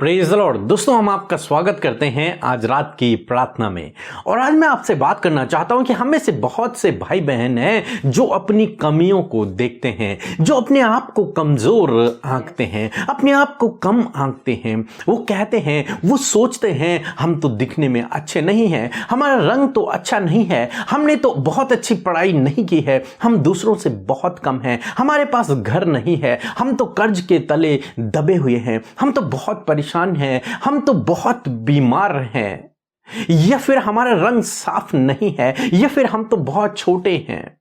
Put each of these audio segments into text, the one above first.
Praise the Lord. दोस्तों, हम आपका स्वागत करते हैं आज रात की प्रार्थना में। और आज मैं आपसे बात करना चाहता हूं कि हम में से बहुत से भाई बहन हैं जो अपनी कमियों को देखते हैं, जो अपने आप को कमजोर आंकते हैं, अपने आप को कम आंकते हैं। वो कहते हैं, वो सोचते हैं, हम तो दिखने में अच्छे नहीं हैं, हमारा रंग तो अच्छा नहीं है, हमने तो बहुत अच्छी पढ़ाई नहीं की है, हम दूसरों से बहुत कम हैं, हमारे पास घर नहीं है, हम तो कर्ज के तले दबे हुए हैं, हम तो बहुत परेशान हैं, हम तो बहुत बीमार हैं, या फिर हमारा रंग साफ नहीं है, या फिर हम तो बहुत छोटे हैं।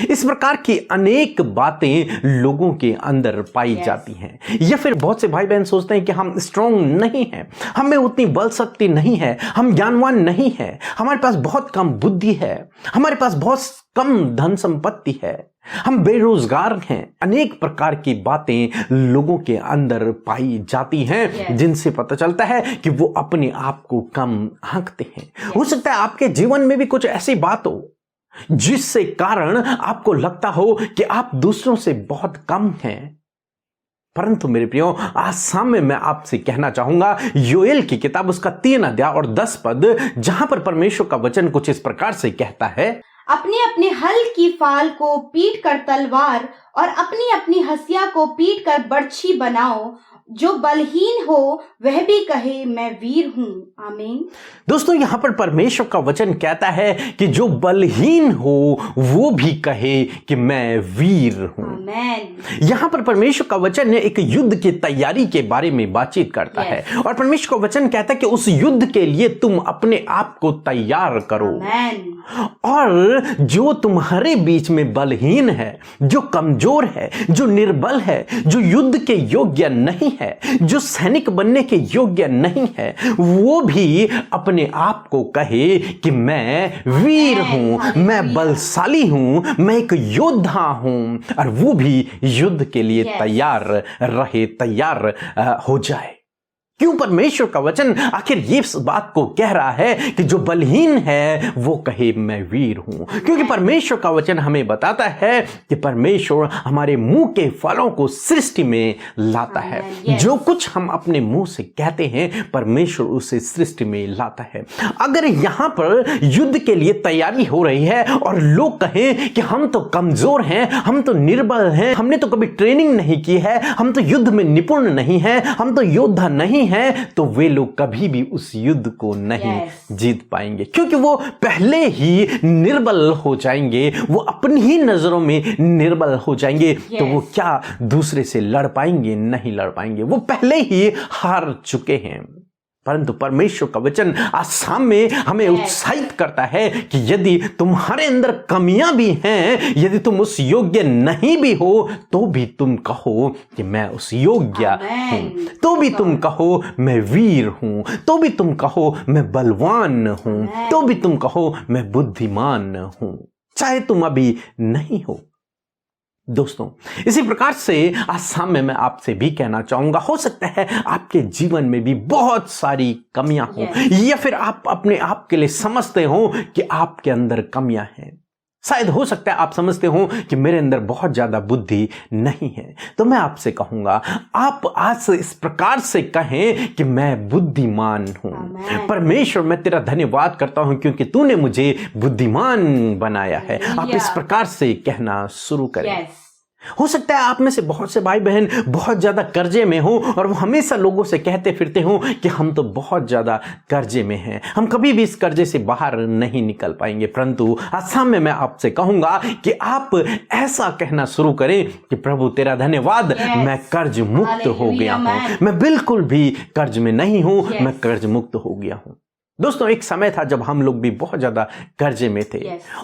इस प्रकार की अनेक बातें लोगों के अंदर पाई जाती हैं। या फिर बहुत से भाई बहन सोचते हैं कि हम स्ट्रांग नहीं हैं, हमें उतनी बल शक्ति नहीं है, हम ज्ञानवान नहीं है, हमारे पास बहुत कम बुद्धि है, हमारे पास बहुत कम धन संपत्ति है, हम बेरोजगार हैं। अनेक प्रकार की बातें लोगों के अंदर पाई जाती हैं, जिनसे पता चलता है कि वो अपने आप को कम आंकते हैं। हो सकता है आपके जीवन में भी कुछ ऐसी बात हो जिससे कारण आपको लगता हो कि आप दूसरों से बहुत कम हैं। परंतु मेरे प्रियो, आज सामने मैं आपसे कहना चाहूंगा योएल की किताब उसका 3 अध्याय और 10 पद, जहां पर परमेश्वर का वचन कुछ इस प्रकार से कहता है, अपने अपने हल की फाल को पीट कर तलवार और अपनी अपनी हसिया को पीट कर बर्छी बनाओ। जो बलहीन हो वह भी कहे मैं वीर हूं। आमीन। दोस्तों, यहां पर परमेश्वर का वचन कहता है कि जो बलहीन हो वो भी कहे कि मैं वीर हूं। आमीन। यहां पर परमेश्वर का वचन एक युद्ध की तैयारी के बारे में बातचीत करता है, और परमेश्वर का वचन कहता है कि उस युद्ध के लिए तुम अपने आप को तैयार करो। आमीन। और जो तुम्हारे बीच में बलहीन है, जो कमजोर है, जो निर्बल है, जो युद्ध के योग्य नहीं है, जो सैनिक बनने के योग्य नहीं है, वो भी अपने आप को कहे कि मैं वीर हूं, मैं बलशाली हूं, मैं एक योद्धा हूं, और वो भी युद्ध के लिए तैयार रहे, तैयार हो जाए। क्यों परमेश्वर का वचन आखिर ये इस बात को कह रहा है कि जो बलहीन है वो कहे मैं वीर हूं? क्योंकि परमेश्वर का वचन हमें बताता है कि परमेश्वर हमारे मुंह के फलों को सृष्टि में लाता है। जो कुछ हम अपने मुंह से कहते हैं, परमेश्वर उसे सृष्टि में लाता है। अगर यहां पर युद्ध के लिए तैयारी हो रही है और लोग कहें कि हम तो कमजोर हैं, हम तो निर्बल हैं, हमने तो कभी ट्रेनिंग नहीं की है, हम तो युद्ध में निपुण नहीं हैं, हम तो योद्धा नहीं है, तो वे लोग कभी भी उस युद्ध को नहीं जीत पाएंगे, क्योंकि वो पहले ही निर्बल हो जाएंगे, वो अपनी ही नजरों में निर्बल हो जाएंगे। तो वो क्या दूसरे से लड़ पाएंगे? नहीं लड़ पाएंगे, वो पहले ही हार चुके हैं। परंतु परमेश्वर का वचन आज सामने हमें उत्साहित करता है कि यदि तुम्हारे अंदर कमियां भी हैं, यदि तुम उस योग्य नहीं भी हो, तो भी तुम कहो कि मैं उस योग्य हूं, तो भी तुम कहो मैं वीर हूं, तो भी तुम कहो मैं बलवान हूं, तो भी तुम कहो मैं बुद्धिमान हूं, चाहे तुम अभी नहीं हो। दोस्तों, इसी प्रकार से आज सामने मैं आपसे भी कहना चाहूंगा, हो सकता है आपके जीवन में भी बहुत सारी कमियां हो, या फिर आप अपने आप के लिए समझते हो कि आपके अंदर कमियां हैं। शायद हो सकता है आप समझते हो कि मेरे अंदर बहुत ज्यादा बुद्धि नहीं है। तो मैं आपसे कहूंगा, आप आज से इस प्रकार से कहें कि मैं बुद्धिमान हूं। परमेश्वर, मैं तेरा धन्यवाद करता हूं क्योंकि तूने मुझे बुद्धिमान बनाया है। आप इस प्रकार से कहना शुरू करें। हो सकता है आप में से बहुत से भाई बहन बहुत ज्यादा कर्जे में हो, और वो हमेशा लोगों से कहते फिरते हो कि हम तो बहुत ज्यादा कर्जे में हैं, हम कभी भी इस कर्जे से बाहर नहीं निकल पाएंगे। परंतु आज सामने मैं आपसे कहूंगा कि आप ऐसा कहना शुरू करें कि प्रभु तेरा धन्यवाद, मैं कर्ज मुक्त हो गया हूं, मैं बिल्कुल भी कर्ज में नहीं हूं, मैं कर्ज मुक्त हो गया हूं। दोस्तों, एक समय था जब हम लोग भी बहुत ज्यादा कर्जे में थे,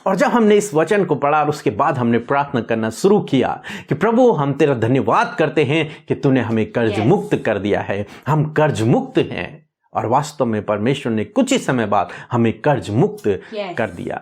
और जब हमने इस वचन को पढ़ा और उसके बाद हमने प्रार्थना करना शुरू किया कि प्रभु, हम तेरा धन्यवाद करते हैं कि तूने हमें कर्ज मुक्त कर दिया है, हम कर्ज मुक्त हैं। और वास्तव में परमेश्वर ने कुछ ही समय बाद हमें कर्ज मुक्त कर दिया।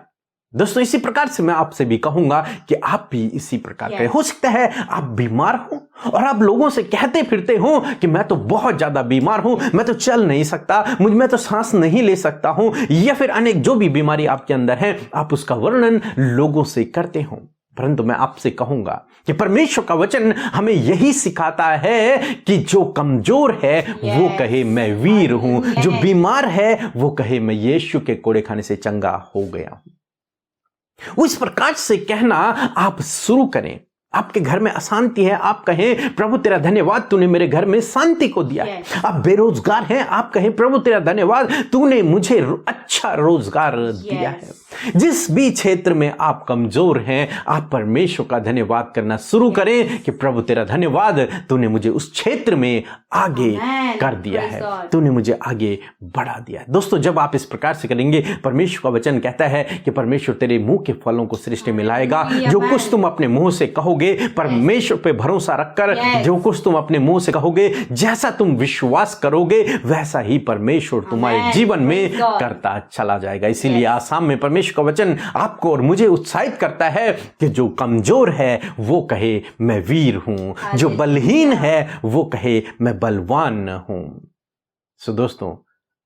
दोस्तों, इसी प्रकार से मैं आपसे भी कहूंगा कि आप भी इसी प्रकार के हो सकता है आप बीमार हो और आप लोगों से कहते फिरते हो कि मैं तो बहुत ज्यादा बीमार हूं, मैं तो चल नहीं सकता, मुझ में तो सांस नहीं ले सकता हूं, या फिर अनेक जो भी बीमारी आपके अंदर है, आप उसका वर्णन लोगों से करते हो। परंतु मैं आपसे कहूंगा कि परमेश्वर का वचन हमें यही सिखाता है कि जो कमजोर है वो कहे मैं वीर हूं, जो बीमार है वो कहे मैं यीशु के कोड़े खाने से चंगा हो गया हूं। वो इस प्रकार से कहना आप शुरू करें। आपके घर में अशांति है, आप कहें प्रभु तेरा धन्यवाद तूने मेरे घर में शांति को दिया है। आप बेरोजगार हैं, आप कहें प्रभु तेरा धन्यवाद तूने मुझे अच्छा रोजगार दिया है। जिस भी क्षेत्र में आप कमजोर हैं, आप परमेश्वर का धन्यवाद करना शुरू करें कि प्रभु तेरा धन्यवाद तूने मुझे उस क्षेत्र में आगे कर दिया है, तूने मुझे आगे बढ़ा दिया है। दोस्तों, जब आप इस प्रकार से करेंगे, परमेश्वर का वचन कहता है कि परमेश्वर तेरे मुंह के फलों को सृष्टि में लाएगा। जो कुछ तुम अपने मुंह से कहोगे, परमेश्वर पे भरोसा रखकर जो कुछ तुम अपने मुंह से कहोगे, जैसा तुम विश्वास करोगे वैसा ही परमेश्वर तुम्हारे जीवन में करता चला जाएगा। इसीलिए आसाम में परमेश्वर का वचन आपको और मुझे उत्साहित करता है कि जो कमजोर है वो कहे मैं वीर हूं, जो बलहीन है वो कहे मैं बलवान हूं। सो दोस्तों,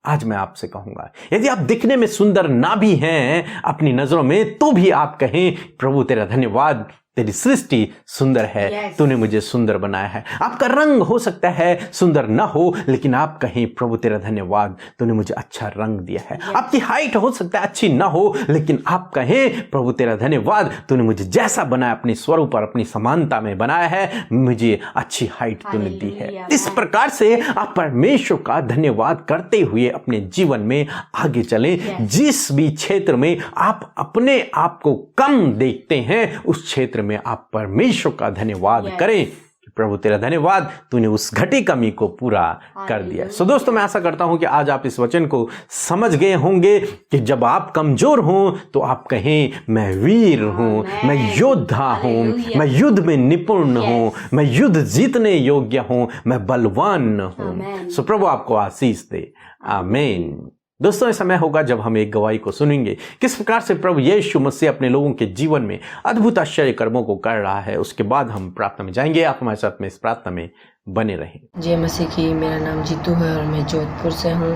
आज मैं आपसे कहूंगा, यदि आप दिखने में सुंदर ना भी हैं अपनी नजरों में, तो भी आप कहें प्रभु तेरा धन्यवाद, तेरी सृष्टि सुंदर है, तूने मुझे सुंदर बनाया है। आपका रंग हो सकता है सुंदर ना हो, लेकिन आप कहें प्रभु तेरा धन्यवाद तूने मुझे अच्छा रंग दिया है। आपकी हाइट हो सकता है अच्छी ना हो, लेकिन आप कहें प्रभु तेरा धन्यवाद तूने मुझे जैसा बनाया, अपनी स्वरूप और अपनी समानता में बनाया है, मुझे अच्छी हाइट तूने दी है। इस प्रकार से आप परमेश्वर का धन्यवाद करते हुए अपने जीवन में आगे चलें। जिस भी क्षेत्र में आप अपने आप को कम देखते हैं, उस क्षेत्र में आप परमेश्वर का धन्यवाद करें कि प्रभु तेरा धन्यवाद तूने उस घटी कमी को पूरा कर दिया। सो दोस्तों, मैं आशा करता हूं कि आज आप इस वचन को समझ गए होंगे कि जब आप कमजोर हों तो आप कहें मैं वीर हूं, मैं योद्धा हूं, मैं युद्ध में निपुण हूं, मैं युद्ध जीतने योग्य हूं, मैं बलवान हूं। सो प्रभु आपको आशीष दे। आमीन। दोस्तों, ये समय होगा जब हम एक गवाही को सुनेंगे, किस प्रकार से प्रभु यीशु मसीह अपने लोगों के जीवन में अद्भुत आश्चर्य कर्मों को कर रहा है। उसके बाद हम प्रार्थना में जाएंगे। आप हमारे साथ में इस प्रार्थना में बने रहें। जय मसीह की। मेरा नाम जीतू है और मैं जोधपुर से हूँ।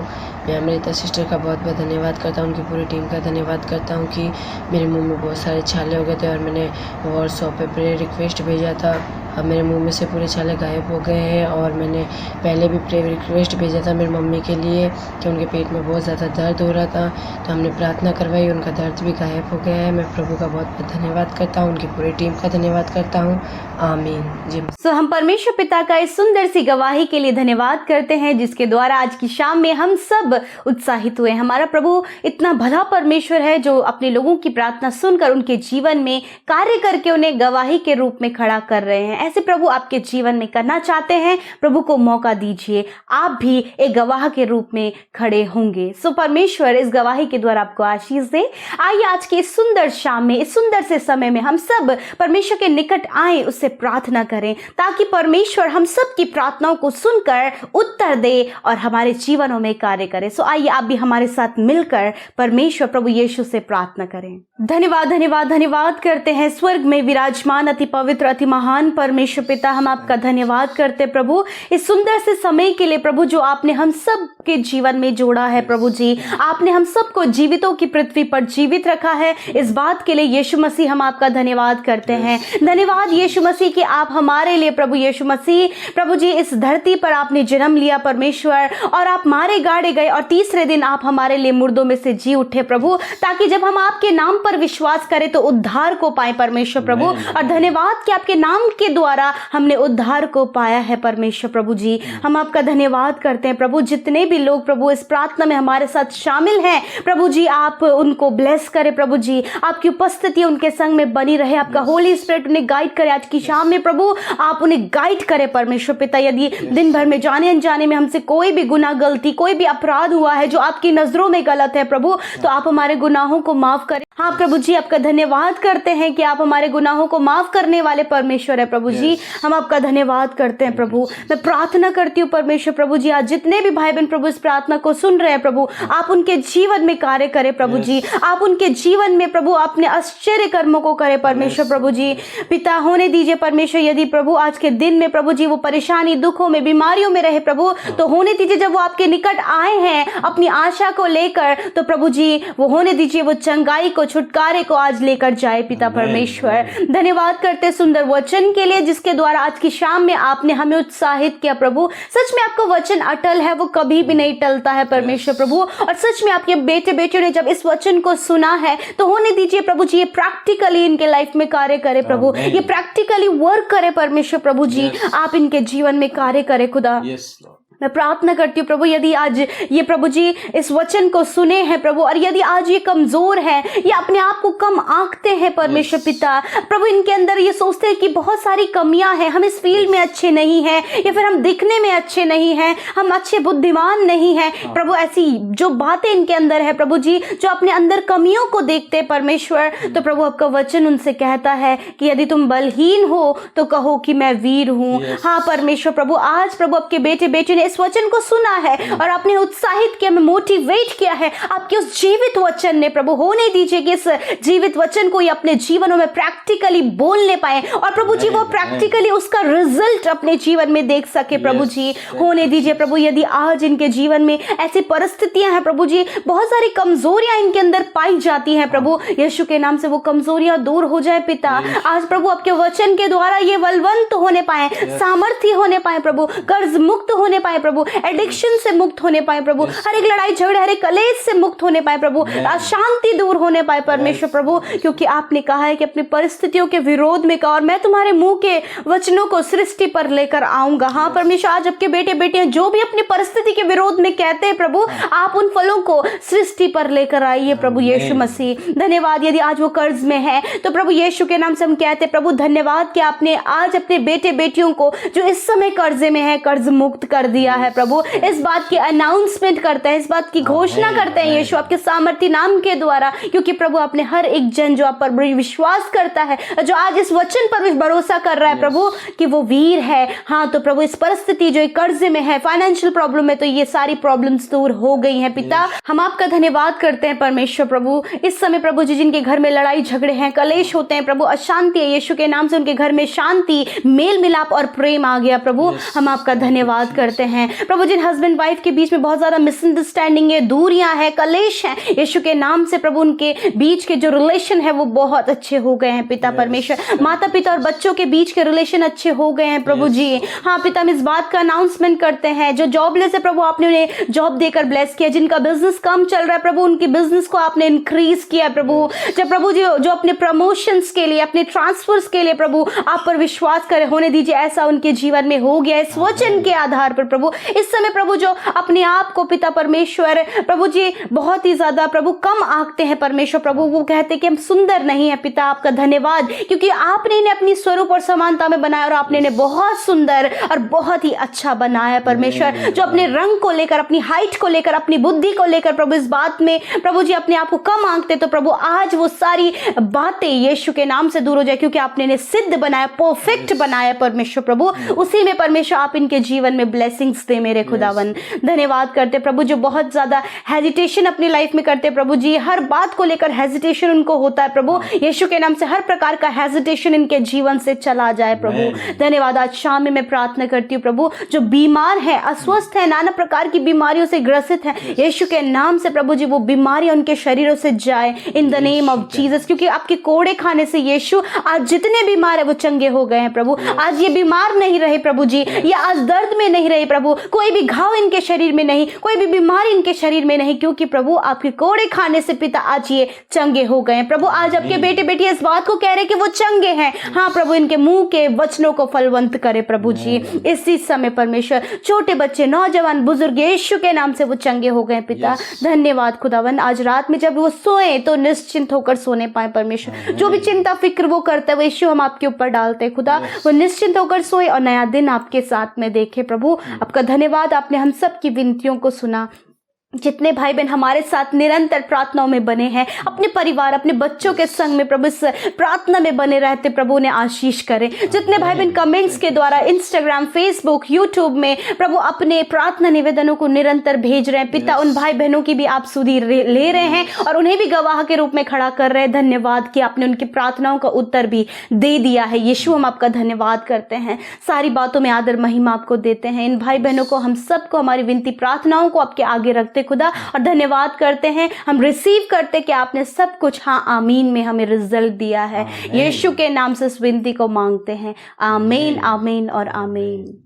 मैं अमृता सिस्टर का बहुत बहुत धन्यवाद करता हूँ, उनकी पूरी टीम का धन्यवाद करता हूँ कि मेरे मुंह में बहुत सारे छाले हो गए थे और मैंने व्हाट्सएप पे प्रेयर रिक्वेस्ट भेजा था। अब मेरे मुंह में से पूरे छाले गायब हो गए हैं और मैंने पहले भी प्रेयर रिक्वेस्ट भेजा था मेरी मम्मी के लिए कि उनके पेट में बहुत ज़्यादा दर्द हो रहा था, तो हमने प्रार्थना करवाई, उनका दर्द भी गायब हो गया है। मैं प्रभु का बहुत बहुत धन्यवाद करता हूँ, उनकी पूरी टीम का धन्यवाद करता हूँ। आमीन। जी। सो हम परमेश्वर पिता का इस सुंदर सी गवाही के लिए धन्यवाद करते हैं, जिसके द्वारा आज की शाम में हम सब उत्साहित हुए। हमारा प्रभु इतना भला परमेश्वर है जो अपने लोगों की प्रार्थना सुनकर उनके जीवन में कार्य करके उन्हें गवाही के रूप में खड़ा कर रहे हैं। ऐसे प्रभु आपके जीवन में करना चाहते हैं। प्रभु को मौका दीजिए, आप भी एक गवाह के रूप में खड़े होंगे। सो परमेश्वर इस गवाही के द्वारा आपको आशीष दे। आइए आज के इस सुंदर शाम में, इस सुंदर से समय में हम सब परमेश्वर के निकट आए, उससे प्रार्थना करें ताकि परमेश्वर हम सब की प्रार्थनाओं को सुनकर उत्तर दे और हमारे जीवनों में कार्य करे। सो आइए आप भी हमारे साथ मिलकर परमेश्वर प्रभु यीशु से प्रार्थना करें। धन्यवाद धन्यवाद धन्यवाद करते हैं स्वर्ग में विराजमान अति पवित्र अति महान परमेश्वर पिता, हम आपका धन्यवाद करते प्रभु इस सुंदर से समय के लिए प्रभु, जो आपने हम सब के जीवन में जोड़ा है। प्रभु जी, आपने हम सबको जीवितों की पृथ्वी पर जीवित रखा है। इस बात के लिए यीशु मसीह हम आपका धन्यवाद करते हैं। धन्यवाद यीशु मसीह कि आप हमारे लिए प्रभु यीशु मसीह प्रभु जी इस धरती पर आपने जन्म लिया परमेश्वर, और आप मारे गाड़े गए और तीसरे दिन आप हमारे लिए मुर्दों में से जी उठे प्रभु, ताकि जब हम आपके नाम पर विश्वास करें तो उद्धार को पाए परमेश्वर प्रभु। और धन्यवाद कि आपके नाम के द्वारा हमने उद्धार को पाया है परमेश्वर प्रभु जी। हम आपका धन्यवाद करते हैं प्रभु। जितने भी लोग प्रभु इस प्रार्थना में हमारे साथ शामिल हैं प्रभु जी, आप उनको ब्लेस करें प्रभु जी, आपकी उपस्थिति उनके संग में बनी रहे, आपका होली स्पिरिट उन्हें गाइड करे। आज की शाम में प्रभु आप उन्हें गाइड करें परमेश्वर पिता। यदि दिन भर में जाने अनजाने में हमसे कोई भी गुनाह गलती कोई भी अपराध हुआ है जो आपकी नजरों में गलत है प्रभु, तो आप हमारे गुनाहों को माफ करें। हाँ प्रभु जी, आपका धन्यवाद करते हैं कि आप हमारे गुनाहों को माफ करने वाले परमेश्वर है प्रभु जी। हम आपका धन्यवाद करते हैं प्रभु। मैं प्रार्थना करती हूँ परमेश्वर प्रभु जी, आज जितने भी भाई बहन प्रभु इस प्रार्थना को सुन रहे हैं प्रभु, आप उनके जीवन में कार्य करें प्रभु जी। आप उनके जीवन में प्रभु अपने आश्चर्य कर्मों को करें परमेश्वर प्रभु जी। पिता होने दीजिए परमेश्वर, यदि प्रभु आज के दिन में प्रभु जी वो परेशानी, दुखों में, बीमारियों में रहे प्रभु, तो होने दीजिए जब वो आपके निकट आए हैं अपनी आशा को लेकर, तो प्रभु जी वो होने दीजिए वो चंगाई को, छुटकारे को आज लेकर जाए पिता परमेश्वर। धन्यवाद करते सुंदर वचन के लिए जिसके द्वारा आज की शाम में आपने हमें उत्साहित किया प्रभु। सच में आपका वचन अटल है, वो कभी भी नहीं टलता है परमेश्वर प्रभु। और सच में आपके बेटे बेटियों ने जब इस वचन को सुना है तो होने दीजिए प्रभु जी ये प्रैक्टिकली इनके लाइफ में कार्य करे प्रभु, ये प्रैक्टिकली वर्क करे परमेश्वर प्रभु जी। आप इनके जीवन में कार्य करे खुदा। मैं प्रार्थना करती हूँ प्रभु, यदि आज ये प्रभु जी इस वचन को सुने हैं प्रभु, और यदि आज ये कमजोर है, ये अपने आप को कम आंकते हैं परमेश्वर पिता प्रभु, इनके अंदर ये सोचते हैं कि बहुत सारी कमियां हैं, हम इस फील्ड में अच्छे नहीं हैं, या फिर हम दिखने में अच्छे नहीं हैं, हम अच्छे बुद्धिमान नहीं हैं प्रभु, ऐसी जो बातें इनके अंदर है प्रभु जी, जो अपने अंदर कमियों को देखते हैं परमेश्वर, तो प्रभु आपका वचन उनसे कहता है कि यदि तुम बलहीन हो तो कहो कि मैं वीर हूँ। हाँ परमेश्वर प्रभु, आज प्रभु आपके बेटे बेटी ने इस वचन को सुना है और आपने उत्साहित किया, मोटिवेट किया है आपके उस जीवित वचन ने प्रभु। होने दीजिए कि इस जीवित वचन को ये अपने जीवनों में प्रैक्टिकली बोलने पाए और प्रभु जी वो प्रैक्टिकली उसका रिजल्ट अपने जीवन में देख सके प्रभु जी। होने दीजिए प्रभु, यदि आज इनके जीवन में ऐसी परिस्थितियां हैं प्रभु जी, बहुत सारी कमजोरियां इनके अंदर पाई जाती हैं प्रभु, यीशु के नाम से वो कमजोरियां दूर हो जाए पिता। आज प्रभु आपके वचन के द्वारा ये बलवंत होने पाए, सामर्थ्य होने पाए प्रभु, कर्ज मुक्त होने पाए प्रभु, एडिक्शन से मुक्त होने पाए प्रभु, हर एक लड़ाई झगड़े, हर एक कलेश से मुक्त होने पाए प्रभु, अशांति दूर होने पाए परमेश्वर प्रभु, क्योंकि आपने कहा है कि अपनी परिस्थितियों के विरोध में कहा और मैं तुम्हारे मुंह के वचनों को सृष्टि पर लेकर आऊंगा। हाँ परमेश्वर, आज आपके बेटे बेटियां जो भी अपनी परिस्थिति के विरोध में कहते हैं प्रभु, आप उन फलों को सृष्टि पर लेकर आइए प्रभु यीशु मसीह। धन्यवाद। यदि आज वो कर्ज में है तो प्रभु यीशु के नाम से हम कहते हैं प्रभु धन्यवाद कि आपने आज अपने बेटे बेटियों को जो इस समय कर्जे में है कर्ज मुक्त कर दिया है प्रभु। इस बात की अनाउंसमेंट करते हैं, इस बात की घोषणा करते हैं यीशु आपके सामर्थ्य नाम के द्वारा, क्योंकि प्रभु आपने हर एक जन जो आप पर विश्वास करता है, जो आज इस वचन पर भरोसा कर रहा है प्रभु कि वो वीर है। हाँ तो प्रभु इस परिस्थिति जो कर्जे में है, फाइनेंशियल प्रॉब्लम है, तो ये सारी प्रॉब्लम्स दूर हो गई हैं पिता। हम आपका धन्यवाद करते हैं परमेश्वर प्रभु। इस समय प्रभु जी जिनके घर में लड़ाई झगड़े हैं, कलेश होते हैं प्रभु, अशांति है, यीशु के नाम से उनके घर में शांति, मेल मिलाप और प्रेम आ गया प्रभु। हम आपका धन्यवाद करते हैं प्रभु। जिन हस्बैंड वाइफ के बीच में बहुत ज्यादा मिसअंडरस्टैंडिंग है, दूरियां हैं, कलेश हैं, यीशु के नाम से प्रभु उनके बीच के जो रिलेशन है वो बहुत अच्छे हो गए हैं पिता परमेश्वर। माता पिता और बच्चों के बीच के रिलेशन अच्छे हो गए हैं प्रभु जी। हाँ पिता, हम इस बात का अनाउंसमेंट करते हैं, जो जॉबलेस है प्रभु आपने उन्हें जॉब देकर ब्लेस किया, जिनका बिजनेस कम चल रहा है प्रभु उनकी बिजनेस को आपने इंक्रीज किया प्रभु। जब प्रभु जी जो अपने प्रमोशंस के लिए, अपने ट्रांसफर्स के लिए प्रभु आप पर विश्वास करे, होने दीजिए ऐसा उनके जीवन में हो गया इस वचन के आधार पर प्रभु। इस समय प्रभु जो अपने आप को पिता परमेश्वर प्रभु जी बहुत ही ज्यादा प्रभु कम आंकते हैं परमेश्वर प्रभु, वो कहते कि हम सुंदर नहीं है पिता, आपका धन्यवाद क्योंकि आपने इन्हें अपनी स्वरूप और समानता में बनाया और आपने इन्हें बहुत सुंदर और बहुत ही अच्छा बनाया परमेश्वर। जो अपने रंग को लेकर, अपनी हाइट को लेकर, अपनी बुद्धि को लेकर प्रभु इस बात में प्रभु जी अपने आप को कम आंकते, तो प्रभु आज वो सारी बातें यीशु के नाम से दूर हो जाए, क्योंकि आपने इन्हें सिद्ध बनाया, परफेक्ट बनाया परमेश्वर प्रभु। उसी में परमेश्वर आप इनके जीवन में ब्लेसिंग्स दे मेरे खुदावन। धन्यवाद करते प्रभु जो बहुत ज्यादा हेजिटेशन अपनी लाइफ में करते प्रभु जी, हर बात को लेकर हेजिटेशन उनको होता है प्रभु, यीशु के नाम से हर प्रकार का हेजिटेशन इनके जीवन से चला जाए प्रभु। धन्यवाद। आज शाम में मैं प्रार्थना करती हूँ प्रभु जो बीमार है, अस्वस्थ है, नाना प्रकार की बीमारियों से ग्रसित है, यीशु के नाम से प्रभु जी वो बीमारियां उनके शरीरों से जाए in the name of Jesus, क्योंकि आपके कोड़े खाने से यीशु आज जितने बीमार है वो चंगे हो गए हैं प्रभु। आज ये बीमार नहीं रहे प्रभु जी, या आज दर्द में नहीं रहे प्रभु, कोई भी घाव इनके शरीर में नहीं, कोई भी बीमारी इनके शरीर में नहीं, क्योंकि प्रभु आपके कोड़े खाने से पिता आज ये चंगे हो गए हैं प्रभु। आज आपके बेटे बेटी इस बात को कह रहे कि वो चंगे हैं। हाँ प्रभु, इनके मुंह के वचनों को फलवंत करे प्रभु जी। इसी समय परमेश्वर छोटे बच्चे, नौजवान, बुजुर्ग यीशु के नाम से वो चंगे हो गए पिता। धन्यवाद खुदावन। आज रात में जब वो सोए तो निश्चिंत होकर सोने पाए परमेश्वर। जो भी चिंता फिक्र वो करते हैं वो यीशु हम आपके ऊपर डालते हैं खुदा, वो निश्चिंत होकर सोए और नया दिन आपके साथ में देखे प्रभु। आपका धन्यवाद, आपने हम सब की विनतियों को सुना। जितने भाई बहन हमारे साथ निरंतर प्रार्थनाओं में बने हैं, अपने परिवार अपने बच्चों के संग में प्रभु इस प्रार्थना में बने रहते, प्रभु ने आशीष करें। जितने भाई बहन कमेंट्स के द्वारा इंस्टाग्राम फेसबुक यूट्यूब में प्रभु अपने प्रार्थना निवेदनों को निरंतर भेज रहे हैं, पिता उन भाई बहनों की भी आप सुधि ले रहे हैं और उन्हें भी गवाह के रूप में खड़ा कर रहे हैं। धन्यवाद कि आपने उनकी प्रार्थनाओं का उत्तर भी दे दिया है। यीशु हम आपका धन्यवाद करते हैं, सारी बातों में आदर महिमा आपको देते हैं। इन भाई बहनों को हम सबको हमारी विनती प्रार्थनाओं को आपके आगे रखते खुदा और धन्यवाद करते हैं। हम रिसीव करते कि आपने सब कुछ हाँ आमीन में हमें रिजल्ट दिया है। यीशु के नाम से इस विनती को मांगते हैं, आमीन आमीन और आमीन।